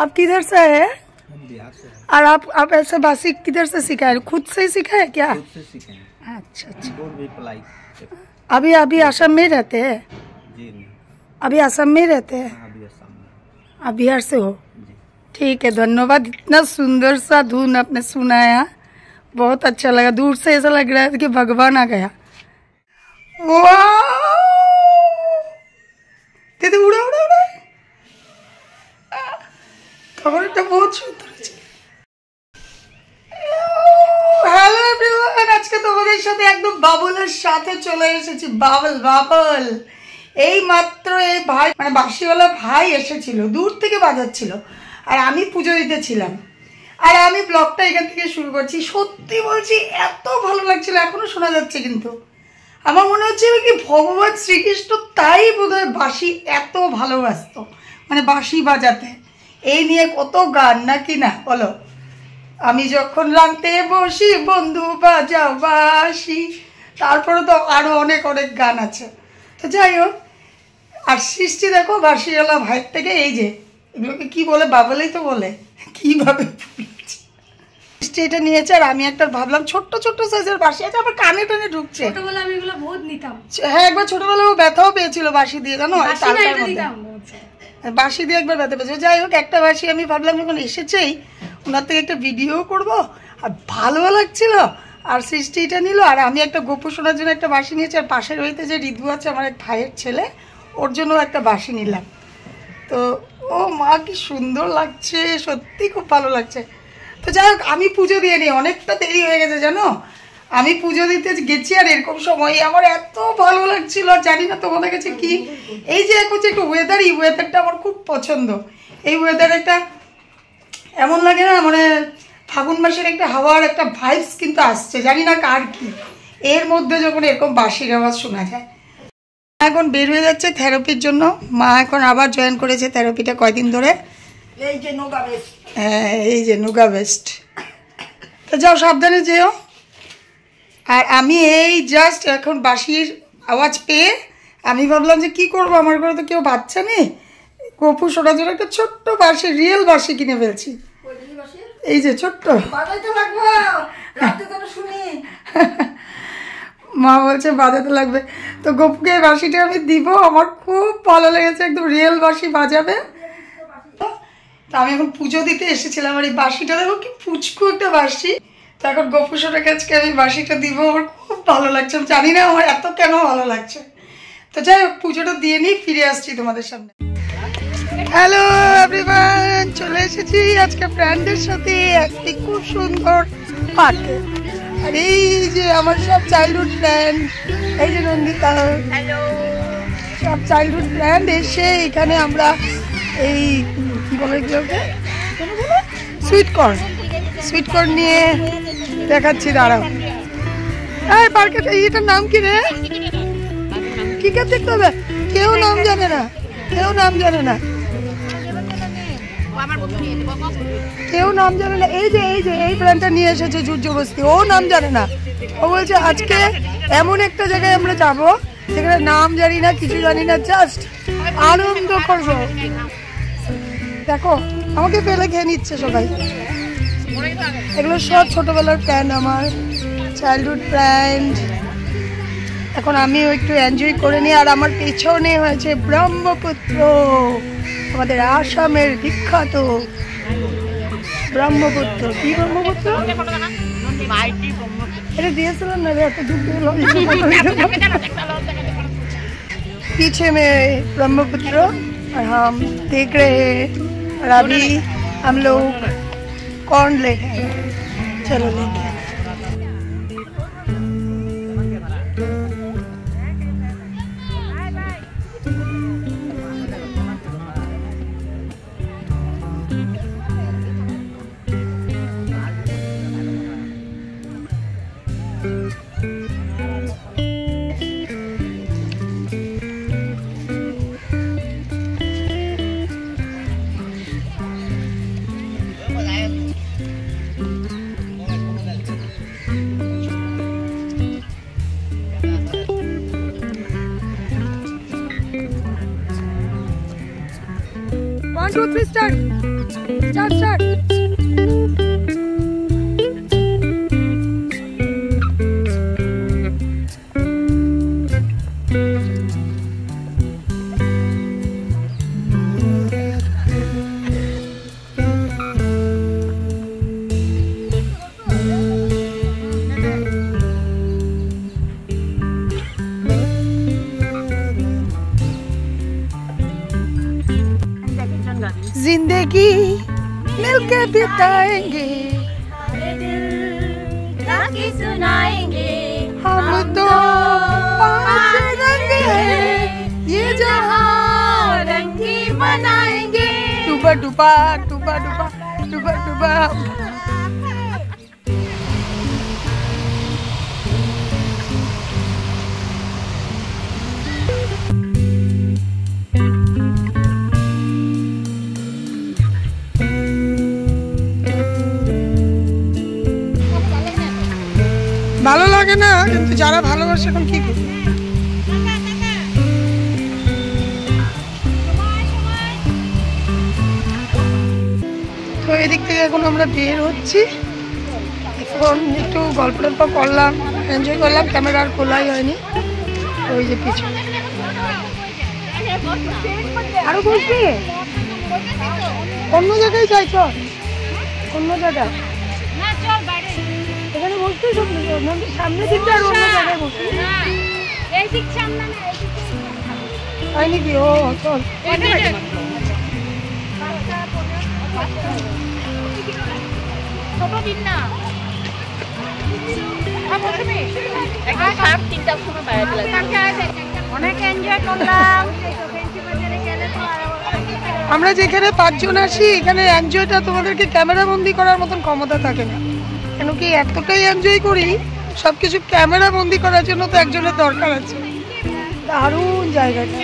आप किधर से है? बिहार से। और आप ऐसे बासी किधर से सीखा है? खुद से ही सीखा है क्या? खुद से सीखे हैं। अच्छा अच्छा। भी पलाई। अभी अभी असम में रहते हैं? जी नहीं। अभी असम में रहते हैं? हाँ, अभी असम में। आप बिहार से हो? जी। ठीक है, धन्यवाद। इतना सुंदर सा धुन आपने सुनाया, बहुत अच्छा लगा। दूर से ऐसा लग रहा है कि भगवान आ गया। वाह, दीदी उड़ा उड़ा उड़ा, খবরটা বহুত সুন্দর ছিল। হ্যালো এভরিওয়ান, আজকে তোমাদের সাথে একদম বাবুলের সাথে চলে এসেছি। বাবল এই মাত্র এই ভাই মানে বাঁশিওয়ালা ভাই এসেছিল, দূর থেকে বাজাচ্ছিল আর আমি পুজো দিতেছিলাম। আর আমি ব্লগটা এখান থেকে শুরু করছি। সত্যি বলছি এত ভালো লাগছিল, এখনো শোনা যাচ্ছে। কিন্তু আমার মনে হচ্ছে কি ভগবান শ্রীকৃষ্ণ তাই বোধহয় বাঁশি এত ভালোবাসতো, মানে বাঁশি বাজাতে। এই নিয়ে কত গান নাকি না বলো? আমি যখন রাঁধতে বসি বন্ধু বাজাও বাঁশি, তারপরে তো আরো অনেক অনেক গান আছে। তো যাই হোক, আর সৃষ্টি দেখো বাঁশিওয়ালা ভাইয়ের থেকে এই যে এগুলোকে কি বলে, বাবলেই তো বলে, কিভাবে সৃষ্টি এটা নিয়েছে। আর আমি একটা ভাবলাম ছোট্ট ছোট্ট সাইজের বাঁশি আছে, আবার কানে টানে ঢুকছে। ছোটবেলা আমি এগুলো বহুত নিতাম। হ্যাঁ, একবার ছোটবেলায় ও ব্যথাও পেয়েছিল বাঁশি দিয়ে, জানো? বাঁশি দিয়ে একবার ব্যথা পেয়েছিল। যাই হোক, একটা বাঁশি আমি ভাবলাম যখন এসেছেই ওনার থেকে একটা ভিডিও করব, আর ভালো লাগছিল। আর সৃষ্টিটা নিল, আর আমি একটা গোপু শোনার জন্য একটা বাঁশি নিয়েছি। আর পাশের বাড়িতে যে ঋতু আছে আমার এক ভাইয়ের ছেলে, ওর জন্য একটা বাঁশি নিলাম। তো ও মা কি সুন্দর লাগছে, সত্যি খুব ভালো লাগছে। তো যাই হোক, আমি পুজো দিয়ে নিই, অনেকটা দেরি হয়ে গেছে জানো। আমি পুজো দিতে গেছি আর এরকম সময় আমার এত ভালো লাগছিল। আর জানি না তোমাদের কাছে কি, এই যে এখন যে একটু ওয়েদার, এই ওয়েদারটা আমার খুব পছন্দ। এই ওয়েদার একটা এমন লাগে না, মানে ফাগুন মাসের একটা হাওয়ার একটা ভাইবস কিন্তু আসছে, জানি না কার কি। এর মধ্যে যখন এরকম বাঁশির আওয়াজ শোনা যায়। এখন বের হয়ে যাচ্ছে থেরাপির জন্য। মা এখন আবার জয়েন করেছে থেরাপিটা কয়দিন ধরে। এই যে নোগা বেস্ট। হ্যাঁ, এই যে নুগা বেস্ট। তো যাও, সাবধানে যেও। আর আমি এই জাস্ট এখন বাঁশির আওয়াজ পেয়ে আমি ভাবলাম যে কি করবো, আমার ঘরে তো কেউ বাচ্চা নেই, গপু শোনার জন্য একটা ছোট্ট বাঁশি, রিয়েল বাঁশি কিনে ফেলছি। এই যে ছোট্ট, মা বলছে বাজাতে লাগবে। তো গপুকে এই বাঁশিটা আমি দিব, আমার খুব ভালো লেগেছে, একদম রিয়েল বাঁশি বাজাবে। তো আমি এখন পুজো দিতে এসেছিলাম, আর এই বাঁশিটা দেখো কি পুচকু একটা বাঁশি। তো এখন গপু সোনার কাছকে আমি বাঁশিটা দিব, আমার খুব ভালো লাগছে। আমি জানি না আমার এত কেন ভালো লাগছে। তো যাই হোক, পুজোটা দিয়ে নিই, ফিরে আসছি তোমাদের সামনে। হ্যালো এভরিওয়ান, চলে এসেছি আজকে ফ্রেন্ডদের সাথে একটি খুব সুন্দর পার্কে। আর এই যে আমার সব চাইল্ডহুড ফ্রেন্ড, এই যে নন্দিতা, হ্যালো, সব চাইল্ডহুড ফ্রেন্ড এসে এখানে আমরা এই কি বলে সুইট কর্ন নিয়ে দেখাচ্ছি। দাঁড়াও, এই পার্কের এটার নাম কি রে? কি কে দেখতে হবে? কেউ নাম জানে না, কেউ নাম জানে না, কেউ নাম জানে না। এই যে এই ব্র্যান্ডটা নিয়ে এসেছে জুর্জবস্তি, ও নাম জানে না। ও বলছে আজকে এমন একটা জায়গায় আমরা যাবো যেখানে নাম জানি না, কিছু জানি না, জাস্ট আনন্দ করবো। দেখো আমাকে ফেলে খেয়ে নিচ্ছে সবাই। এগুলো সব ছোটবেলার ফ্রেন্ড, আমার চাইল্ডহুড ফ্রেন্ড। এখন আমিও একটু এনজয় করে নিই। আর আমার পেছনে হয়েছে ব্রহ্মপুত্র, আমাদের আসামের বিখ্যাত ব্রহ্মপুত্র। কি ব্রহ্মপুত্র? এটা দিয়েছিলাম না রে, এত দূর पीछे में ब्रह्मपुत्र और हम देख रहे हैं। और अभी हम लोग कॉर्न ले रहे हैं, चलो लेते हैं। One, two, three, start. Start start. जिंदगी मिलके बिताएंगे सुनाएंगे हम तो पांच रंग हैं ये जहां रंगी बनाएंगे। डूबा डूबा डूबा डूबा डूबा डूबा। ভালো লাগে না কিন্তু যারা ভালোবাসে এখন কি করবে। তো এদিক থেকে এখন আমরা বের হচ্ছি, এখন একটু গল্প টল্প করলাম, এনজয় করলাম, ক্যামেরা আর খোলাই হয়নি। ওই যে পিছনে আরো বলছি অন্য জায়গায় যাই, চল অন্য জায়গায়, এখানে বসতে সামনে দিকটা আর অন্য জায়গায় বসতে তাই নাকি? ও চল আমরা যেখানে 5 জন আসি এখানে এনজয়টা তোমাদেরকে ক্যামেরা বন্দি করার মতন ক্ষমতা থাকে না, কেন কি এতটাই এনজয় করি সবকিছু ক্যামেরা বন্দি করার জন্য তো একজনের দরকার আছে। দারুণ জায়গাটা।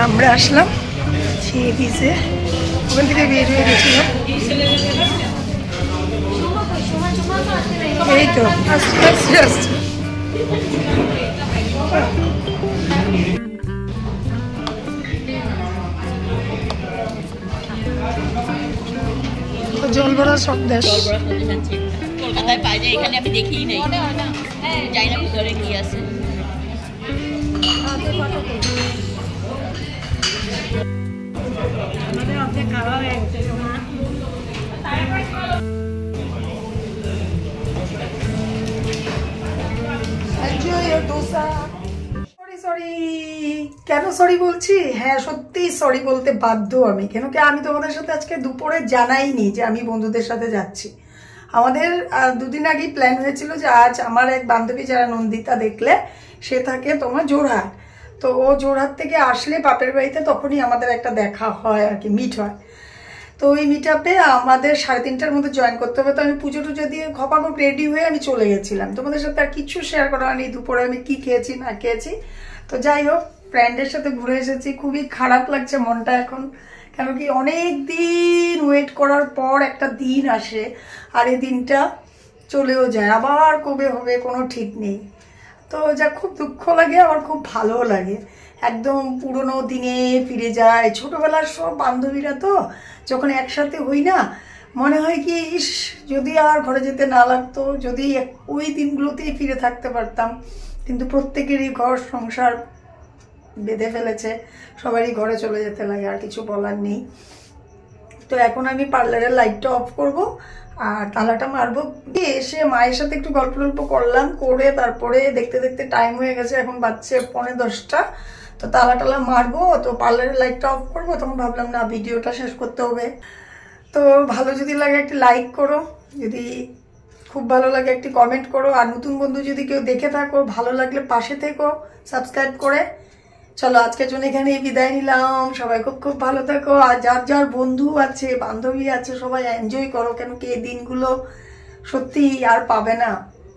আমরা আসলাম সি বিচে, ওখান থেকে বের হয়ে গেছিলাম, এই তো আস্তে আস্তে আস্তে জল ভরা সন্দেশ। কলকাতায় পাই যায়, এখানে আমি দেখিই নাই, জানি না ভিতরে কি আছে। সরি কেন সরি বলছি? হ্যাঁ সত্যি সরি বলতে বাধ্য আমি, কেন কি আমি তোমাদের সাথে আজকে দুপুরে জানাইনি যে আমি বন্ধুদের সাথে যাচ্ছি। আমাদের 2 দিন আগেই প্ল্যান হয়েছিল যে আজ আমার এক বান্ধবী যারা নন্দিতা দেখলে, সে থাকে তোমার জোরহাট, তো ও জোরহাট থেকে আসলে বাপের বাড়িতে তখনই আমাদের একটা দেখা হয় আর কি, মিট হয়। তো ওই মিট আপে আমাদের 3:30টার মধ্যে জয়েন করতে হবে। তো আমি পুজো টুজো দিয়ে খপাখপ রেডি হয়ে আমি চলে গেছিলাম, তোমাদের সাথে আর কিছু শেয়ার করা হয়নি দুপুরে আমি কি খেয়েছি না খেয়েছি। তো যাই হোক, ফ্রেন্ডের সাথে ঘুরে এসেছি, খুবই খারাপ লাগছে মনটা এখন, কেন কি অনেক দিন ওয়েট করার পর একটা দিন আসে আর এই দিনটা চলেও যায়, আবার কবে হবে কোনো ঠিক নেই। তো যা খুব দুঃখ লাগে, আমার খুব ভালোও লাগে, একদম পুরনো দিনে ফিরে যায়। ছোটবেলার সব বান্ধবীরা তো যখন একসাথে হই না, মনে হয় কি ইস যদি আর ঘরে যেতে না লাগতো, যদি ওই দিনগুলোতেই ফিরে থাকতে পারতাম। কিন্তু প্রত্যেকেরই ঘর সংসার বেঁধে ফেলেছে, সবারই ঘরে চলে যেতে লাগে, আর কিছু বলার নেই। তো এখন আমি পার্লারের লাইটটা অফ করব আর তালাটা মারবো। এসে মায়ের সাথে একটু গল্প টল্প করলাম, করে তারপরে দেখতে দেখতে টাইম হয়ে গেছে, এখন বাজছে 9:45। তো তালা টালা মারবো, তো পার্লারের লাইটটা অফ করবো, তখন ভাবলাম না ভিডিওটা শেষ করতে হবে। তো ভালো যদি লাগে একটি লাইক করো, যদি খুব ভালো লাগে একটি কমেন্ট করো, আর নতুন বন্ধু যদি কেউ দেখে থাকো ভালো লাগলে পাশে থেকো সাবস্ক্রাইব করে। চলো আজকের জন্য এখানেই বিদায় নিলাম, সবাই খুব খুব ভালো থাকো, আর যার যার বন্ধু আছে বান্ধবী আছে সবাই এনজয় করো, কেন কি এই দিনগুলো সত্যি আর পাবে না,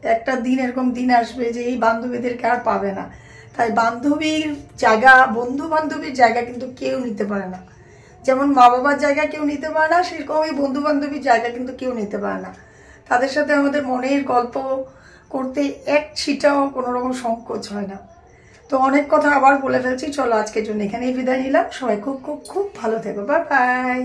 একটা দিন এরকম দিন আসবে যে এই বান্ধবীদেরকে আর পাবে না। তাই বান্ধবীর জায়গা, বন্ধু বান্ধবীর জায়গা কিন্তু কেউ নিতে পারে না। যেমন মা বাবার জায়গা কেউ নিতে পারে না, সেরকম এই বন্ধু বান্ধবীর জায়গা কিন্তু কেউ নিতে পারে না। তাদের সাথে আমাদের মনের গল্প করতে এক ছিটাও কোনো রকম সংকোচ হয় না। তো অনেক কথা আবার বলে ফেলছি, চলো আজকের জন্য এখানেই বিদায় নিলাম। সবাই খুব খুব খুব ভালো থেকো, বাই বাই।